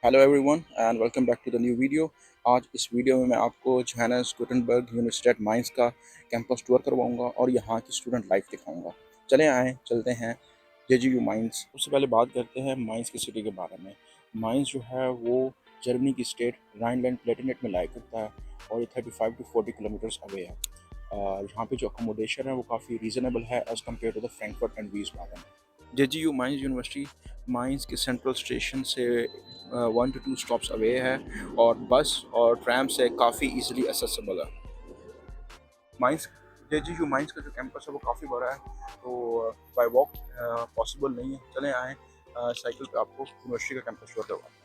Hello everyone and welcome back to the new video. आज इस video में मैं आपको Johannes Gutenberg University at Mainz का कैंपस टूर करवाऊंगा और यहाँ की स्टूडेंट लाइफ दिखाऊंगा। चले आए चलते हैं जेजीयू माइंस। उससे पहले बात करते हैं माइंस की सिटी के बारे में। माइंस जो है वो जर्मनी की स्टेट राइनलैंड प्लेटिनेट में लाया करता है और ये 35 टू 40 किलोमीटर्स अवे है। यहाँ पे जो अकोमोडेशन है वो काफ़ी रीज़नेबल है as compare to the Frankfurt and Wiesbaden. JGU Mainz university Mainz के सेंट्रल स्टेशन से 1 to 2 स्टॉप्स अवे है और बस और ट्रैम से काफ़ी इजीली एक्सेसिबल है। माइंस जेजीयू माइंस का जो कैंपस है वो काफ़ी बड़ा है, तो बाय वॉक पॉसिबल नहीं है। चले आए साइकिल पे आपको यूनिवर्सिटी का कैंपस टूर करवाते हैं।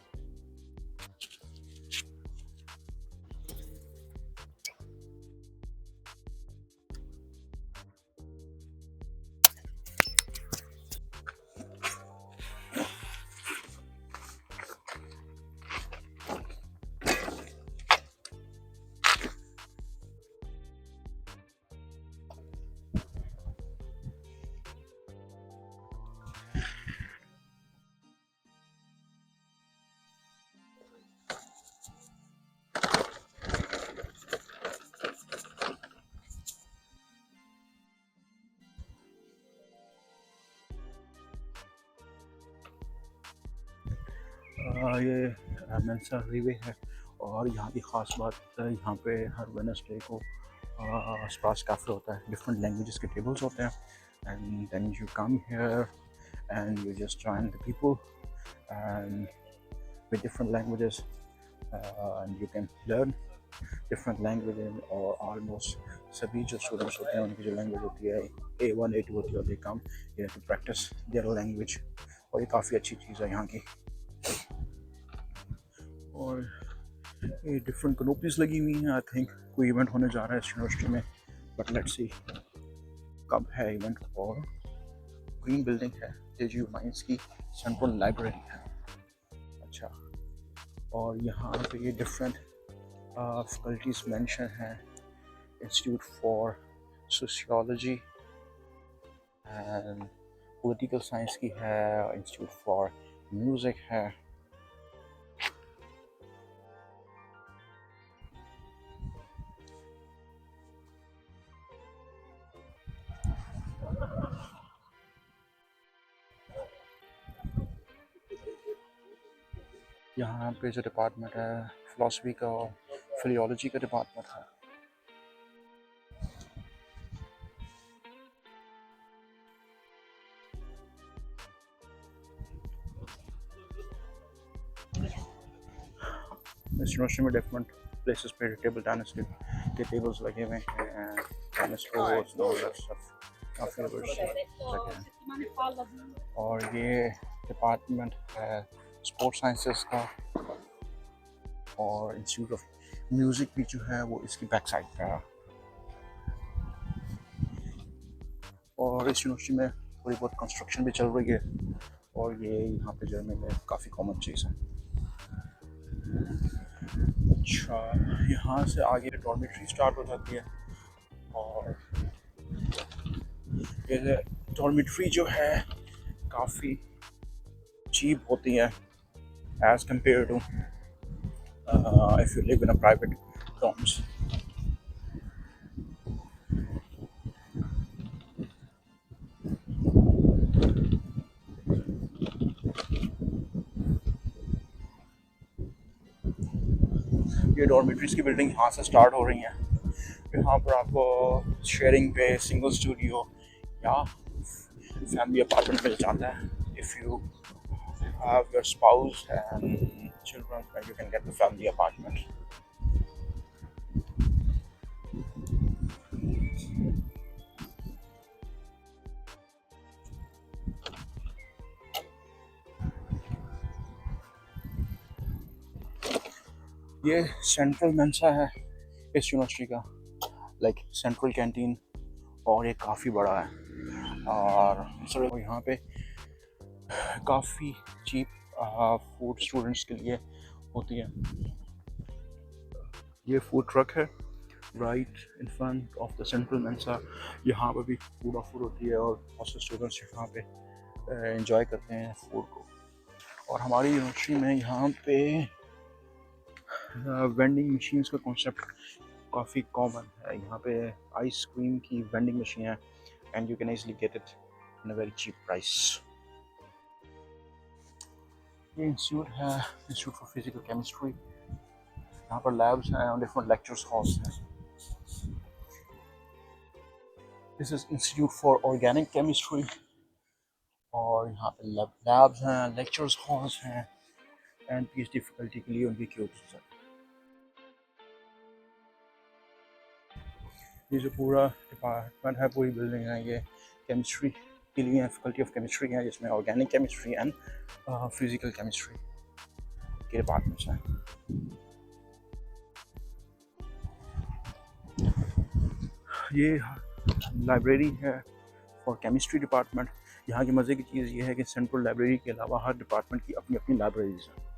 ये मेंसा रीवे है और यहाँ की ख़ास बात यहाँ पे हर वेडनेसडे को स्पास कैफ़े होता है। डिफरेंट लैंग्वेजेस के टेबल्स होते हैं and then you come here and you just join the people and with different languages and you can learn different languages or almost सभी जो स्टूडेंट्स होते हैं उनकी जो लैंग्वेज होती है A1 A2 होती है और they come here to practice their language और ये काफ़ी अच्छी चीज़ है यहाँ की। और ये डिफरेंट कनोपीज लगी हुई हैं। आई थिंक कोई इवेंट होने जा रहा है इस यूनिवर्सिटी में, बट लेट्स सी कब है इवेंट। और ग्रीन बिल्डिंग है जेजीयू माइंस की सेंट्रल लाइब्रेरी है। अच्छा, और यहाँ पे ये डिफरेंट फैकल्टीज मेंशन है। Institute for sociology and political science की है, इंस्टीट्यूट फॉर म्यूज़िक है। यहाँ पे जो डिपार्टमेंट है फ़िलासफ़ी का और फिलियोलॉजी का डिपार्टमेंट है। इस यूनिवर्सिटी में डिफरेंट प्लेसेस पे टेबल टेनिस के टेबल्स लगे हुए हैं, टेनिस कोर्ट्स और काफ़ी जगह है। और ये डिपार्टमेंट है स्पोर्ट्स साइंसेस का और इंस्टीट्यूट ऑफ म्यूज़िक भी जो है वो इसकी बैक साइड पे है। और इस यूनिवर्सिटी में थोड़ी बहुत कंस्ट्रक्शन भी चल रही है और ये यहाँ पे जर्मनी में काफ़ी कॉमन चीज़ है। अच्छा, यहाँ से आगे डॉर्मेट्री स्टार्ट हो जाती है और ये डॉर्मेट्री जो है काफ़ी चीप होती है as compare to if you live in a private dorms. ये डॉर्मेट्रीज़ की बिल्डिंग यहाँ से स्टार्ट हो रही है। यहाँ पर आपको शेयरिंग पे सिंगल स्टूडियो या फैमिली अपार्टमेंट मिल जाता है। If you have your spouse and children, then you can get the family apartment. ये सेंट्रल मेंसा है इस यूनिवर्सिटी का, लाइक सेंट्रल कैंटीन, और ये काफ़ी बड़ा है। और सर यहाँ पे काफ़ी चीप फूड स्टूडेंट्स के लिए होती है। ये फूड ट्रक है right in front of the central Mensa. यहाँ पर भी फूड ऑफर होती है और बहुत से स्टूडेंट्स यहाँ पे एंजॉय करते हैं फूड को। और हमारी यूनिवर्सिटी में यहाँ पे वेंडिंग मशीन्स का कॉन्सेप्ट काफ़ी कॉमन है। यहाँ पे आइसक्रीम की वेंडिंग मशीन है and you can easily get it in a very cheap price. ये इंस्टीट्यूट है, इंस्टीट्यूट फॉर फिजिकल केमिस्ट्री। यहाँ पर लैब्स हैं और डिफरेंट लेक्चर्स हॉल्स हैं। This is institute for organic chemistry और यहाँ पे लैब्स हैं, लेक्चर्स हॉल्स हैं एंड पीएचडी फैकल्टी के लिए उनकी क्यूब्स हैं। ये जो पूरा डिपार्टमेंट है, पूरी बिल्डिंग है, ये केमिस्ट्री के लिए फैकल्टी ऑफ केमिस्ट्री है, जिसमें organic chemistry and physical chemistry के डिपार्टमेंट्स हैं। ये लाइब्रेरी है फॉर केमिस्ट्री डिपार्टमेंट। यहाँ की मज़े की चीज़ ये है कि सेंट्रल लाइब्रेरी के अलावा हर डिपार्टमेंट की अपनी अपनी लाइब्रेरीज हैं।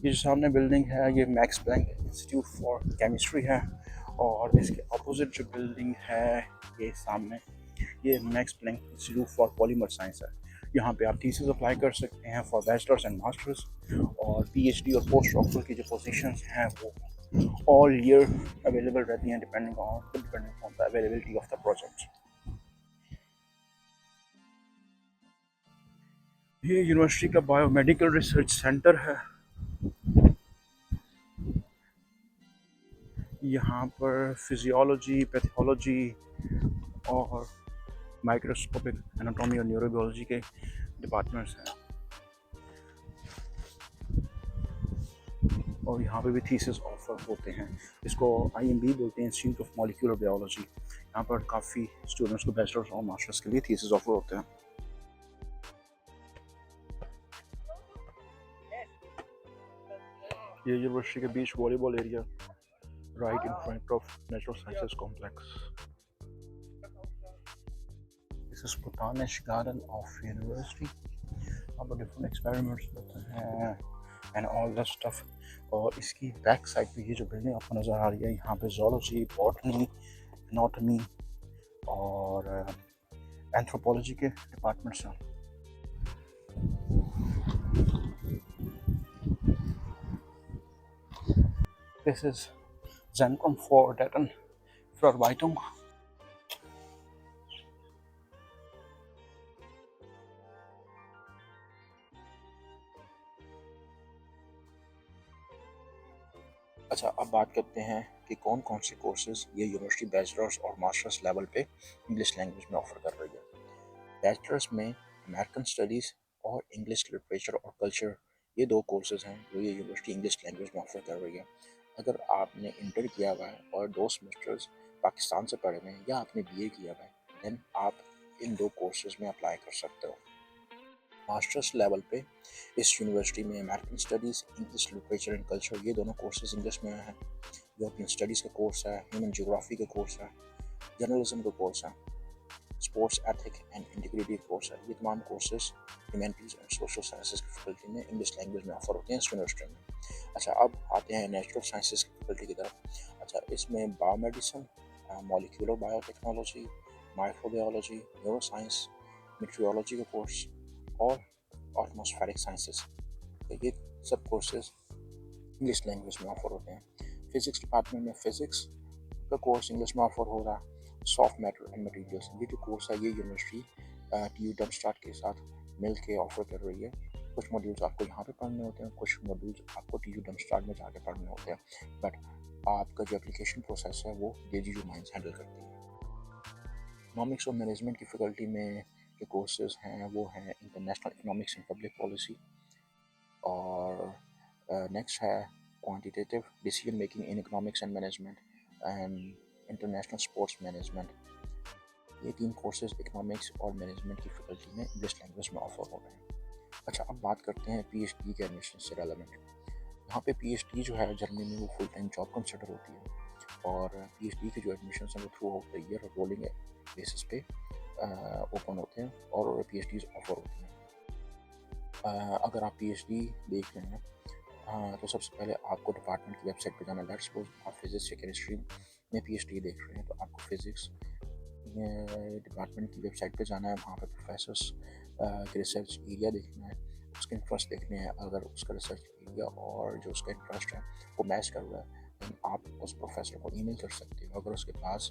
ये जो सामने बिल्डिंग है, ये Max Planck Institute for Chemistry है और इसके अपोजिट जो बिल्डिंग है ये सामने, ये Max Planck Institute for Polymer Science है। यहाँ पे आप थीसिस अप्लाई कर सकते हैं फॉर बैचलर्स एंड मास्टर्स, और पीएचडी और पोस्ट डॉक्टरल की जो पोजीशंस हैं वो ऑल ईयर अवेलेबल रहती हैं, depending on the availability of the project. ये यूनिवर्सिटी का बायोमेडिकल रिसर्च सेंटर है। यहाँ पर फिजियोलॉजी, पैथोलॉजी और माइक्रोस्कोपिक एनाटॉमी और न्यूरोबायोलॉजी के डिपार्टमेंट्स हैं और यहाँ पे भी थीसिस ऑफर होते हैं। इसको IMB बोलते हैं, इंस्टीट्यूट ऑफ मॉलिक्यूलर बायोलॉजी। यहाँ पर काफ़ी स्टूडेंट्स को बैचलर्स और मास्टर्स के लिए थीसिस ऑफर होते हैं। ये यूनिवर्सिटी के beach volleyball area right in front of Natural Sciences Complex. This is Botanic Garden of University. यहाँ पर डिफरेंट एक्सपेरिमेंट्स होते हैं एंड ऑल दैट स्टफ। और इसकी बैक साइड पे ये जो बिल्डिंग आपको नज़र आ रही है, यहाँ पे जोलॉजी, बॉटनी, एनाटॉमी और एंथ्रोपोलॉजी के डिपार्टमेंट्स हैं। This is Zentrum for Daten Verarbeitung. अच्छा, अब बात करते हैं कि कौन कौन से कोर्सेज ये यूनिवर्सिटी बैचलर्स और मास्टर्स लेवल पे इंग्लिश लैंग्वेज में ऑफ़र कर रही है। बैचलर्स में अमेरिकन स्टडीज़ और इंग्लिश लिटरेचर और कल्चर, ये दो कोर्सेज हैं जो ये यूनिवर्सिटी इंग्लिश लैंग्वेज में ऑफ़र कर रही है। अगर आपने इंटर किया हुआ है और 2 सेमेस्टर्स पाकिस्तान से पढ़े हुए हैं या आपने BA किया हुआ है, देन आप इन 2 कोर्सेज में अप्लाई कर सकते हो। मास्टर्स लेवल पे इस यूनिवर्सिटी में American studies, English literature and culture, ये दोनों कोर्सेज इंग्लिश में हैं। यूरोपियन स्टडीज़ का कोर्स है, ह्यूमन ज्योग्राफी का कोर्स है, जर्नलिज्म का कोर्स है, sports ethic and integrity course है। ये तमाम courses humanities and social sciences की फैकल्टी में इंग्लिश लैंग्वेज में ऑफर होते हैं इस यूनिवर्सिटी में। अच्छा, अब आते हैं नेचुरल साइंसेज की फैकल्टी की तरफ। अच्छा, इसमें biomedicine, molecular biotechnology, microbiology, neuro science, meteorology का कोर्स और एटमॉस्फेरिक साइंसेस, तो ये सब कोर्सेज इंग्लिश लैंग्वेज में ऑफर होते हैं। फिजिक्स डिपार्टमेंट में फिजिक्स का कोर्स इंग्लिश में ऑफर हो रहा है। सॉफ्ट मैटर एंड मटेरियल्स, ये जो कोर्स है ये यूनिवर्सिटी TU डमस्टार्ट के साथ मिल के ऑफर कर रही है। कुछ मॉड्यूल्स आपको यहाँ पे पढ़ने होते हैं, कुछ मॉड्यूल्स आपको TU डमस्टार्ट में जाके पढ़ने होते हैं, बट आपका जो एप्लीकेशन प्रोसेस है वो JGU माइंस हैंडल करती है। इकोनॉमिक्स और मैनेजमेंट की फैकल्टी में जो कोर्सेज हैं वो हैं international economics and public policy, और नेक्स्ट है quantitative decision making in economics and management and international sports management. ये 3 कोर्सेज इकोनॉमिक्स और मैनेजमेंट की फैकल्टी में इंग्लिश लैंग्वेज में ऑफर हो रहे हैं। अच्छा, अब बात करते हैं PhD के एडमिशन से रेलेवेंट। यहाँ पे PhD जो है जर्मनी में वो फुल टाइम जॉब कंसिडर होती है, और PhD के जो एडमिशन हैं वो through out the year rolling basis पे ओपन होते हैं और PhDs ऑफर होती हैं। अगर आप पीएचडी देख रहे हैं, तो सबसे पहले आपको डिपार्टमेंट की वेबसाइट पे जाना है। लेट्स सपोज आप फिजिक्स या केमिस्ट्री में पीएचडी देख रहे हैं, तो आपको फिजिक्स डिपार्टमेंट की वेबसाइट पे जाना है। वहाँ पे प्रोफेसर्स के रिसर्च एरिया देखना है, उसके इंटरेस्ट देखने हैं। अगर उसका रिसर्च एरिया और जो उसका इंटरेस्ट है वो मैच कर रहा है, then आप उस प्रोफेसर को ईमेल कर सकते हो। अगर उसके पास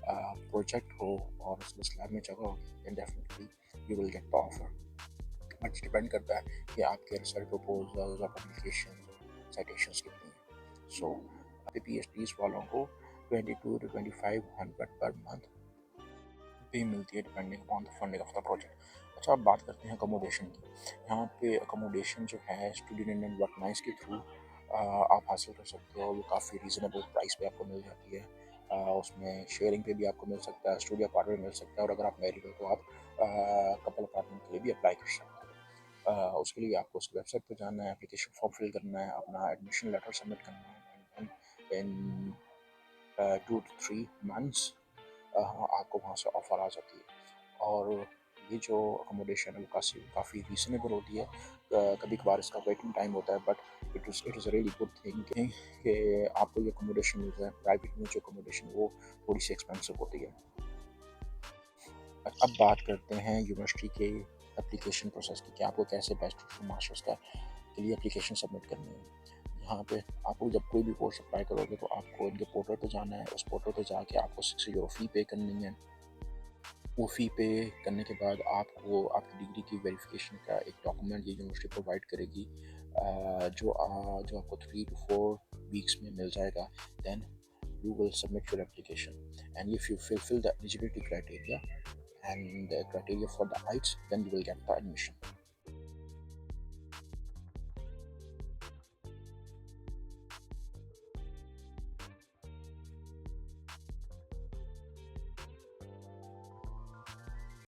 प्रोजेक्ट हो और उसको उस लैब में जगह होगी, then definitely you will get the offer। But depend करता है कि आपके रिसर्च प्रपोजल्स और पब्लिकेशन साइटेशंस कितनी हैं। सो पीएचडीज वालों को 22 to 2500 पर मंथ पे मिलती है, depending on the funding of the project. अच्छा, अब बात करते हैं अकोमोडेशन की। यहाँ पे अकोमोडेशन जो है स्टूडेंट इंडियन वर्क नाइस के थ्रू आप हासिल कर सकते हो। वो काफ़ी रीज़नेबल प्राइस पे आपको मिल जाती है। उसमें शेयरिंग पे भी आपको मिल सकता है, स्टूडियो अपार्टमेंट मिल सकता है, और अगर आप मैरिड हो तो आप कपल अपार्टमेंट के लिए भी अप्लाई कर सकते हो। उसके लिए आपको उसकी वेबसाइट पर जाना है, एप्लीकेशन फॉर्म फिल करना है, अपना एडमिशन लेटर सबमिट करना है, एंड इन 2 to 3 months आपको वहाँ से ऑफ़र आ जाती है। और ये जो अकोमोडेशन है वो काफ़ी रीज़नेबल होती है। कभी कभार इसका वेटिंग टाइम होता है, but it is really good thing कि आपको ये अकोमोडेशन मिल जाए। प्राइवेट में जो अकोमोडेशन वो थोड़ी सी एक्सपेंसिव होती है। अब बात करते हैं यूनिवर्सिटी के एप्लीकेशन प्रोसेस की, कि आपको कैसे बैचलर्स और मास्टर्स का के लिए एप्लीकेशन सबमिट करनी है। यहाँ पे आपको जब कोई भी कोर्स अप्लाई करोगे तो आपको इनके पोर्टल पे जाना है। उस पोर्टल पे जाके आपको 6 यूरो फ़ी पे करनी है। वो फ़ी पे करने के बाद आपको आपकी डिग्री की वेरिफिकेशन का एक डॉक्यूमेंट ये यूनिवर्सिटी प्रोवाइड करेगी, जो आपको 3 to 4 वीक्स में मिल जाएगा। Then you will submit your application, and if you fulfill the eligibility criteria and the criteria for the heights, then you will get the admission।